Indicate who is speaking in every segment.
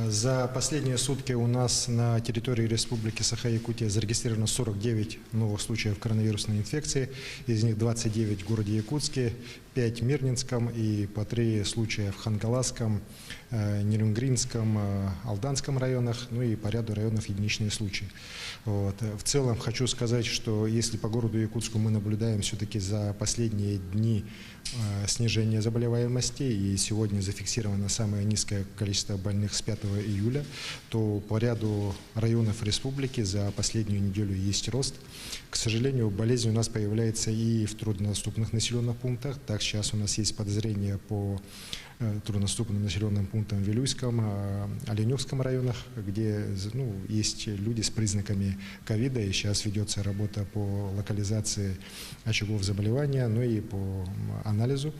Speaker 1: За последние сутки у нас на территории Республики Саха-Якутия зарегистрировано 49 новых случаев коронавирусной инфекции. Из них 29 в городе Якутске, 5 в Мирнинском и по 3 случая в Хангаласском, Нерюнгринском, Алданском районах, ну и по ряду районов единичные случаи. Вот. В целом хочу сказать, что если по городу Якутску мы наблюдаем все-таки за последние дни снижение заболеваемости, и сегодня зафиксировано самое низкое количество больных с 5 июля, то по ряду районов республики за последнюю неделю есть рост. К сожалению, болезнь у нас появляется и в труднодоступных населенных пунктах. Так, сейчас у нас есть подозрение по труднодоступным населенным пунктам в Вилюйском, Оленевском районах, где есть люди с признаками ковида, и сейчас ведется работа по локализации очагов заболевания, ну и по анализу.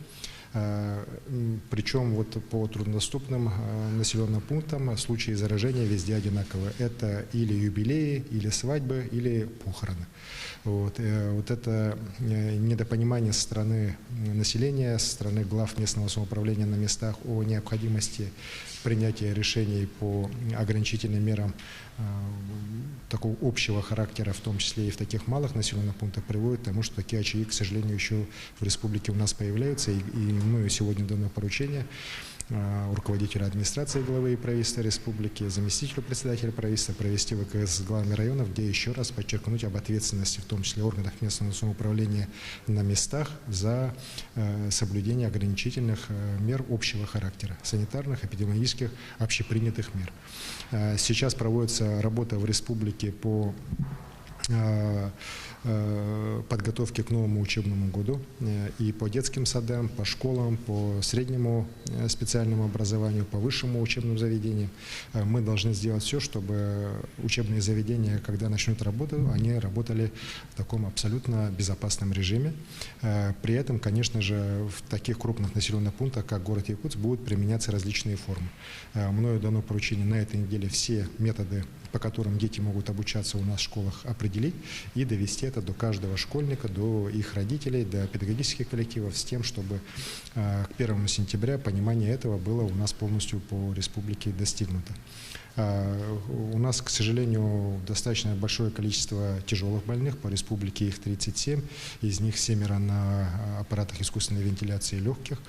Speaker 1: Причем вот по труднодоступным населенным пунктам случаи заражения везде одинаковые. Это или юбилеи, или свадьбы, или похороны. Вот это недопонимание со стороны населения, со стороны глав местного самоуправления на местах о необходимости принятия решений по ограничительным мерам такого общего характера, в том числе и в таких малых населенных пунктах, приводит к тому, что такие очаги, к сожалению, еще в республике у нас появляются. И мною сегодня дано поручение руководителю администрации главы и правительства республики, заместителю председателя правительства провести ВКС с главами районов, где еще раз подчеркнуть об ответственности, в том числе органов местного самоуправления на местах, за соблюдение ограничительных мер общего характера, санитарных, эпидемиологических, общепринятых мер. Сейчас проводится работа в республике по подготовки к новому учебному году и по детским садам, по школам, по среднему специальному образованию, по высшему учебным заведениям. Мы должны сделать все, чтобы учебные заведения, когда начнут работу, они работали в таком абсолютно безопасном режиме. При этом, конечно же, в таких крупных населенных пунктах, как город Якутск, будут применяться различные формы. Мною дано поручение на этой неделе все методы, по которым дети могут обучаться у нас в школах, определить и довести это до каждого школьника, до их родителей, до педагогических коллективов, с тем, чтобы к 1 сентября понимание этого было у нас полностью по республике достигнуто. У нас, к сожалению, достаточно большое количество тяжелых больных, по республике их 37, из них 7 на аппаратах искусственной вентиляции легких,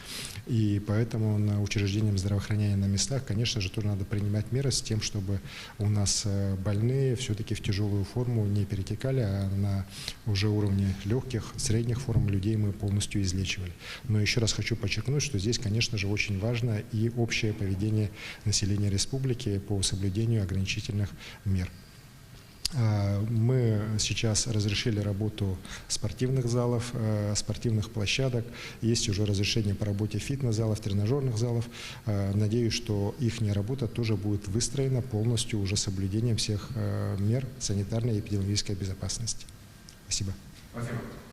Speaker 1: и поэтому на учреждениях здравоохранения на местах, конечно же, тоже надо принимать меры с тем, чтобы у нас больные все-таки в тяжелую форму не перетекали, а на уже уровне легких, средних форм людей мы полностью излечивали. Но еще раз хочу подчеркнуть, что здесь, конечно же, очень важно и общее поведение населения республики по соблюдению ограничительных мер. Мы сейчас разрешили работу спортивных залов, спортивных площадок. Есть уже разрешение по работе фитнес-залов, тренажерных залов. Надеюсь, что их работа тоже будет выстроена полностью уже соблюдением всех мер санитарной и эпидемиологической безопасности. Спасибо.